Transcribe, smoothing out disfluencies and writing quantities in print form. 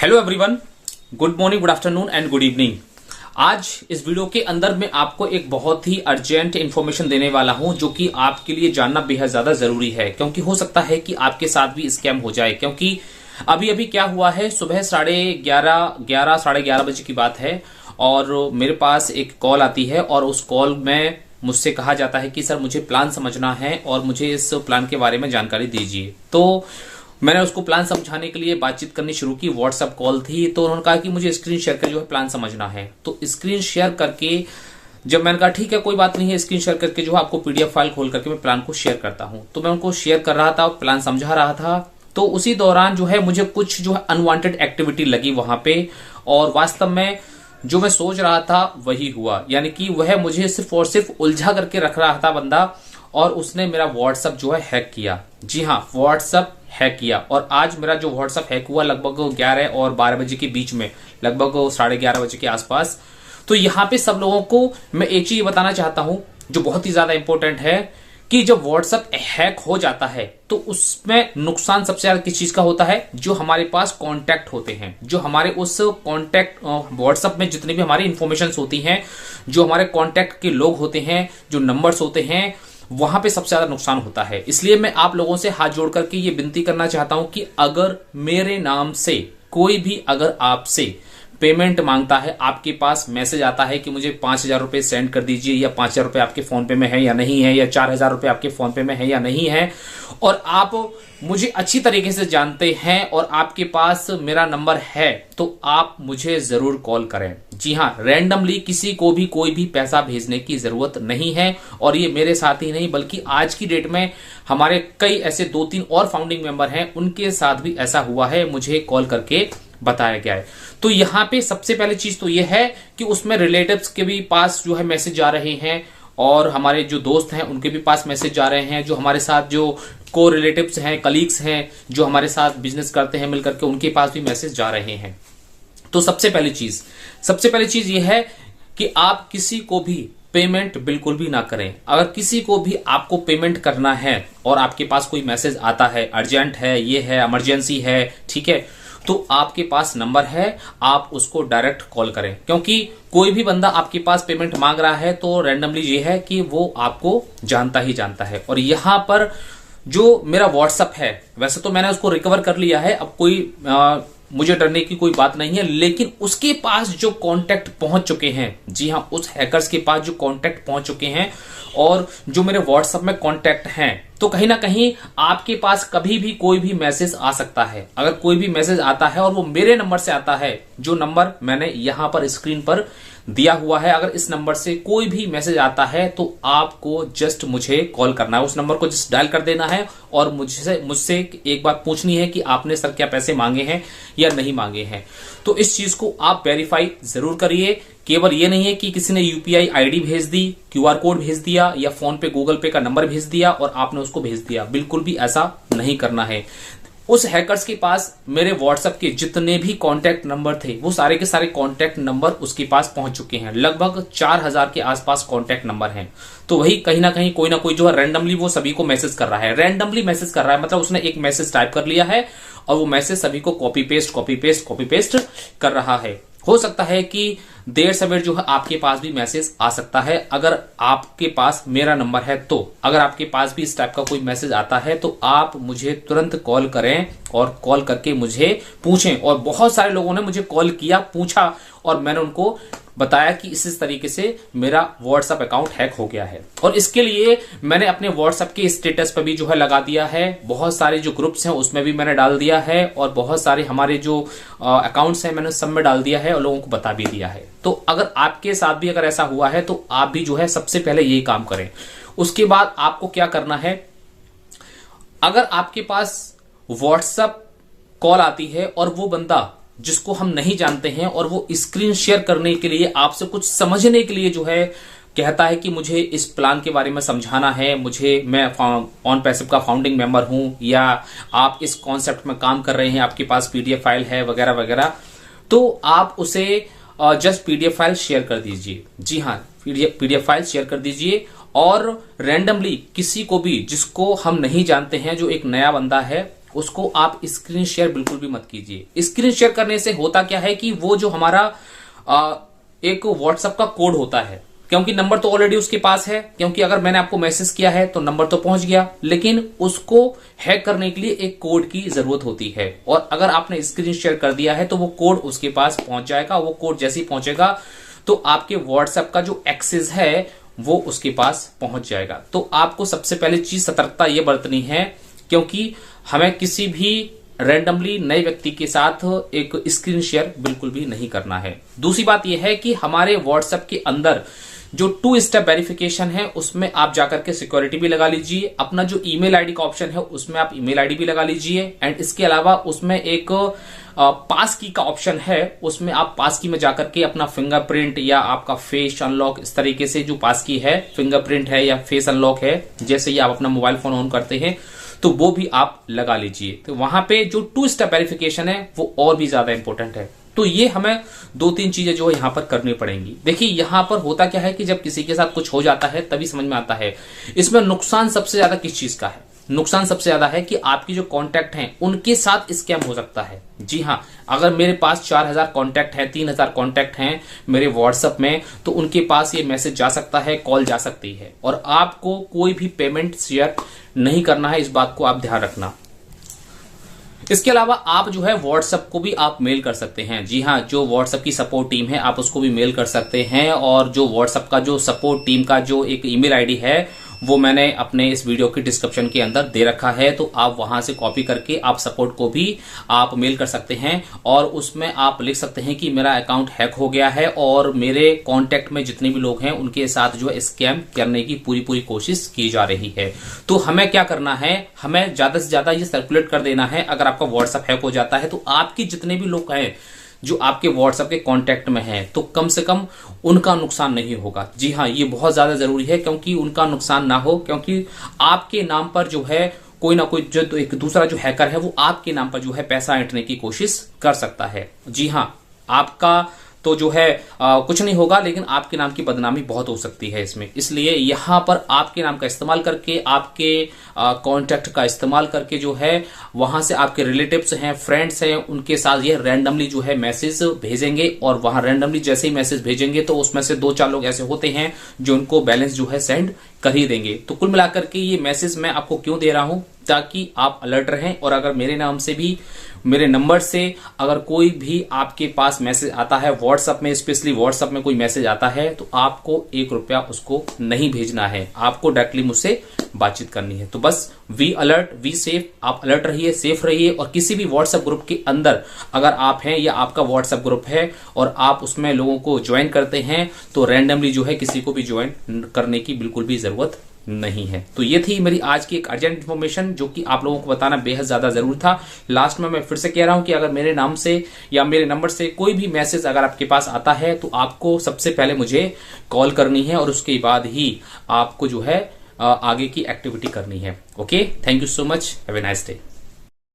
Hello everyone, good morning, good afternoon and good evening. आज इस video के अंदर मैं आपको एक बहुत ही अर्जेंट इन्फॉर्मेशन देने वाला हूं जो कि आपके लिए जानना बेहद ज्यादा जरूरी है, क्योंकि हो सकता है कि आपके साथ भी स्कैम हो जाए। क्योंकि अभी अभी क्या हुआ है, सुबह 11:30 बजे की बात है और मेरे पास एक कॉल आती है और उस कॉल में मुझसे कहा जाता है कि सर मुझे प्लान समझना है और मुझे इस प्लान के बारे में जानकारी दीजिए। तो मैंने उसको प्लान समझाने के लिए बातचीत करनी शुरू की। व्हाट्सएप कॉल थी, तो उन्होंने कहा कि मुझे स्क्रीन शेयर कर जो है प्लान समझना है। तो स्क्रीन शेयर करके जब मैंने कहा ठीक है कोई बात नहीं है, स्क्रीन शेयर करके जो है आपको पीडीएफ फाइल खोल करके मैं प्लान को शेयर करता हूं। तो मैं उनको शेयर कर रहा था, प्लान समझा रहा था। तो उसी दौरान जो है मुझे कुछ जो है अनवांटेड एक्टिविटी लगी वहां पे, और वास्तव में जो मैं सोच रहा था वही हुआ। यानी कि वह मुझे सिर्फ और सिर्फ उलझा करके रख रहा था बंदा, और उसने मेरा व्हाट्सएप जो है हैक किया। जी हाँ, व्हाट्सएप हैक किया। और आज मेरा जो व्हाट्सएप हैक हुआ लगभग 11 और 12 बजे के बीच में, लगभग 11:30 बजे के आसपास। तो यहाँ पे सब लोगों को मैं एक चीज बताना चाहता हूं जो बहुत ही ज्यादा इंपॉर्टेंट है कि जब व्हाट्सएप हैक हो जाता है तो उसमें नुकसान सबसे ज्यादा किस चीज का होता है, जो हमारे पास कॉन्टैक्ट होते हैं, जो हमारे उस कॉन्टैक्ट व्हाट्सएप में जितनी भी हमारी इंफॉर्मेशन होती हैं, जो हमारे कॉन्टैक्ट के लोग होते हैं, जो नंबर्स होते हैं, वहां पे सबसे ज्यादा नुकसान होता है। इसलिए मैं आप लोगों से हाथ जोड़ करके ये विनती करना चाहता हूं कि अगर मेरे नाम से कोई भी अगर आपसे पेमेंट मांगता है, आपके पास मैसेज आता है कि मुझे 5,000 रुपए सेंड कर दीजिए, या 5,000 रुपए आपके फोन पे में है या नहीं है, या 4,000 रुपए आपके फोन पे में है या नहीं है, और आप मुझे अच्छी तरीके से जानते हैं और आपके पास मेरा नंबर है, तो आप मुझे जरूर कॉल करें। जी हाँ, रैंडमली किसी को भी कोई भी पैसा भेजने की जरूरत नहीं है। और ये मेरे साथ ही नहीं बल्कि आज की डेट में हमारे कई ऐसे 2-3 और फाउंडिंग मेंबर हैं, उनके साथ भी ऐसा हुआ है, मुझे कॉल करके बताया गया है। तो यहाँ पे सबसे पहले चीज तो ये है कि उसमें रिलेटिव्स के भी पास जो है मैसेज आ रहे हैं, और हमारे जो दोस्त हैं उनके भी पास मैसेज आ रहे हैं, जो हमारे साथ जो को रिलेटिव्स हैं, कलीग्स हैं, जो हमारे साथ बिजनेस करते हैं मिलकर के, उनके पास भी मैसेज जा रहे हैं। तो सबसे पहली चीज ये है कि आप किसी को भी पेमेंट बिल्कुल भी ना करें। अगर किसी को भी आपको पेमेंट करना है और आपके पास कोई मैसेज आता है, अर्जेंट है, ये है, इमरजेंसी है, ठीक है, तो आपके पास नंबर है, आप उसको डायरेक्ट कॉल करें। क्योंकि कोई भी बंदा आपके पास पेमेंट मांग रहा है तो रैंडमली ये है कि वो आपको जानता ही जानता है। और यहां पर जो मेरा व्हाट्सएप है, वैसे तो मैंने उसको रिकवर कर लिया है, अब कोई मुझे डरने की कोई बात नहीं है, लेकिन उसके पास जो कांटेक्ट पहुंच चुके हैं, जी हां, उस हैकर्स के पास जो कांटेक्ट पहुंच चुके हैं और जो मेरे व्हाट्सएप में कांटेक्ट हैं, तो कहीं ना कहीं आपके पास कभी भी कोई भी मैसेज आ सकता है। अगर कोई भी मैसेज आता है और वो मेरे नंबर से आता है, जो नंबर मैंने यहां पर स्क्रीन पर दिया हुआ है, अगर इस नंबर से कोई भी मैसेज आता है तो आपको जस्ट मुझे कॉल करना है, उस नंबर को जस्ट डायल कर देना है और मुझसे एक बात पूछनी है कि आपने सर क्या पैसे मांगे हैं या नहीं मांगे हैं। तो इस चीज को आप वेरीफाई जरूर करिए। केवल ये नहीं है कि किसी ने यूपीआई आईडी भेज दी, क्यूआर कोड भेज दिया, या फोन पे गूगल पे का नंबर भेज दिया और आपने उसको भेज दिया, बिल्कुल भी ऐसा नहीं करना है। उस हैकर्स के पास मेरे व्हाट्सएप के जितने भी कांटेक्ट नंबर थे, वो सारे के सारे कांटेक्ट नंबर उसके पास पहुंच चुके हैं। लगभग 4,000 के आसपास कांटेक्ट नंबर हैं। तो वही कहीं ना कहीं कोई ना कोई जो है रैंडमली वो सभी को मैसेज कर रहा है। रैंडमली मैसेज कर रहा है मतलब उसने एक मैसेज टाइप कर लिया है और वो मैसेज सभी को कॉपी पेस्ट कर रहा है। हो सकता है कि देर सवेर जो है आपके पास भी मैसेज आ सकता है। अगर आपके पास मेरा नंबर है तो अगर आपके पास भी इस टाइप का कोई मैसेज आता है तो आप मुझे तुरंत कॉल करें और कॉल करके मुझे पूछें। और बहुत सारे लोगों ने मुझे कॉल किया, पूछा, और मैंने उनको बताया कि इस तरीके से मेरा व्हाट्सएप अकाउंट हैक हो गया है। और इसके लिए मैंने अपने व्हाट्सएप के स्टेटस पर भी जो है लगा दिया है, बहुत सारे जो ग्रुप्स हैं उसमें भी मैंने डाल दिया है, और बहुत सारे हमारे जो अकाउंट्स हैं मैंने सब में डाल दिया है और लोगों को बता भी दिया है। तो अगर आपके साथ भी अगर ऐसा हुआ है तो आप भी जो है सबसे पहले यही काम करें। उसके बाद आपको क्या करना है, अगर आपके पास व्हाट्सएप कॉल आती है और वो बंदा जिसको हम नहीं जानते हैं और वो स्क्रीन शेयर करने के लिए, आपसे कुछ समझने के लिए जो है कहता है कि मुझे इस प्लान के बारे में समझाना है, मैं ऑन पैसिव का फाउंडिंग मेंबर हूं, या आप इस कॉन्सेप्ट में काम कर रहे हैं, आपके पास पीडीएफ फाइल है वगैरह वगैरह, तो आप उसे जस्ट पीडीएफ फाइल शेयर कर दीजिए। जी हाँ, पीडीएफ फाइल शेयर कर दीजिए। और रैंडमली किसी को भी जिसको हम नहीं जानते हैं, जो एक नया बंदा है, उसको आप स्क्रीन शेयर बिल्कुल भी मत कीजिए। स्क्रीन शेयर करने से होता क्या है कि वो जो हमारा एक व्हाट्सएप का कोड होता है, क्योंकि नंबर तो ऑलरेडी उसके पास है, क्योंकि अगर मैंने आपको मैसेज किया है तो नंबर तो पहुंच गया, लेकिन उसको हैक करने के लिए एक कोड की जरूरत होती है। और अगर आपने स्क्रीन शेयर कर दिया है तो वो कोड उसके पास पहुंच जाएगा। वो कोड जैसे ही पहुंचेगा तो आपके व्हाट्सएप का जो एक्सेस है वो उसके पास पहुंच जाएगा। तो आपको सबसे पहले चीज सतर्कता ये बरतनी है, क्योंकि हमें किसी भी रैंडमली नए व्यक्ति के साथ एक स्क्रीन शेयर बिल्कुल भी नहीं करना है। दूसरी बात यह है कि हमारे व्हाट्सएप के अंदर जो 2 स्टेप वेरिफिकेशन है उसमें आप जाकर के सिक्योरिटी भी लगा लीजिए। अपना जो ईमेल आईडी का ऑप्शन है उसमें आप ईमेल आईडी भी लगा लीजिए। एंड इसके अलावा उसमें एक पास की का ऑप्शन है, उसमें आप पास की में जाकर के अपना फिंगरप्रिंट या आपका फेस अनलॉक, इस तरीके से जो पास की है, फिंगरप्रिंट है या फेस अनलॉक है, जैसे ही आप अपना मोबाइल फोन ऑन करते हैं तो वो भी आप लगा लीजिए। तो वहां पे जो 2 स्टेप वेरिफिकेशन है वो और भी ज्यादा इंपॉर्टेंट है। तो ये हमें 2-3 चीजें जो है यहां पर करनी पड़ेंगी। देखिए यहां पर होता क्या है कि जब किसी के साथ कुछ हो जाता है तभी समझ में आता है। इसमें नुकसान सबसे ज्यादा किस चीज का है? नुकसान सबसे ज्यादा है कि आपकी जो कांटेक्ट हैं उनके साथ स्कैम हो सकता है। जी हां, अगर मेरे पास 4000 कांटेक्ट हैं, 3000 कांटेक्ट हैं मेरे व्हाट्सएप में, तो उनके पास ये मैसेज जा सकता है, कॉल जा सकती है, और आपको कोई भी पेमेंट शेयर नहीं करना है। इस बात को आप ध्यान रखना। इसके अलावा आप जो है व्हाट्सएप को भी आप मेल कर सकते हैं। जी हाँ, जो व्हाट्सएप की सपोर्ट टीम है आप उसको भी मेल कर सकते हैं। और जो व्हाट्सएप का जो सपोर्ट टीम का जो एक ईमेल आईडी है वो मैंने अपने इस वीडियो की डिस्क्रिप्शन के अंदर दे रखा है, तो आप वहां से कॉपी करके आप सपोर्ट को भी आप मेल कर सकते हैं। और उसमें आप लिख सकते हैं कि मेरा अकाउंट हैक हो गया है और मेरे कांटेक्ट में जितने भी लोग हैं उनके साथ जो है स्कैम करने की पूरी कोशिश की जा रही है। तो हमें क्या करना है, हमें ज्यादा से ज्यादा ये सर्कुलेट कर देना है। अगर आपका व्हाट्सएप हैक हो जाता है तो आपके जितने भी लोग हैं जो आपके व्हाट्सएप के कांटेक्ट में हैं, तो कम से कम उनका नुकसान नहीं होगा। जी हाँ, ये बहुत ज्यादा जरूरी है, क्योंकि उनका नुकसान ना हो, क्योंकि आपके नाम पर जो है कोई ना कोई जो एक दूसरा जो हैकर है वो आपके नाम पर जो है पैसा ऐंठने की कोशिश कर सकता है। जी हाँ, आपका तो जो है कुछ नहीं होगा, लेकिन आपके नाम की बदनामी बहुत हो सकती है इसमें। इसलिए यहां पर आपके नाम का इस्तेमाल करके, आपके कॉन्टेक्ट का इस्तेमाल करके जो है वहां से आपके रिलेटिव्स हैं, फ्रेंड्स हैं, उनके साथ ये रैंडमली जो है मैसेज भेजेंगे। और वहां रैंडमली जैसे ही मैसेज भेजेंगे तो उसमें से 2-4 लोग ऐसे होते हैं जो उनको बैलेंस जो है सेंड कर ही देंगे। तो कुल मिलाकर के ये मैसेज मैं आपको क्यों दे रहा हूं, ताकि आप अलर्ट रहें। और अगर मेरे नाम से भी, मेरे नंबर से अगर कोई भी आपके पास मैसेज आता है व्हाट्सएप में, स्पेशली व्हाट्सएप में कोई मैसेज आता है, तो आपको 1 रुपया उसको नहीं भेजना है, आपको डायरेक्टली मुझसे बातचीत करनी है। तो बस वी अलर्ट, वी सेफ, आप अलर्ट रहिए, सेफ रहिए। और किसी भी व्हाट्सएप ग्रुप के अंदर अगर आप हैं या आपका व्हाट्सएप ग्रुप है और आप उसमें लोगों को ज्वाइन करते हैं, तो रैंडमली जो है किसी को भी ज्वाइन करने की बिल्कुल भी जरूरत नहीं है। तो ये थी मेरी आज की एक अर्जेंट इन्फॉर्मेशन, जो कि आप लोगों को बताना बेहद ज्यादा जरूरी था। लास्ट में मैं फिर से कह रहा हूं कि अगर मेरे नाम से या मेरे नंबर से कोई भी मैसेज अगर आपके पास आता है तो आपको सबसे पहले मुझे कॉल करनी है और उसके बाद ही आपको जो है आगे की एक्टिविटी करनी है। Okay, thank you so much, have a nice day.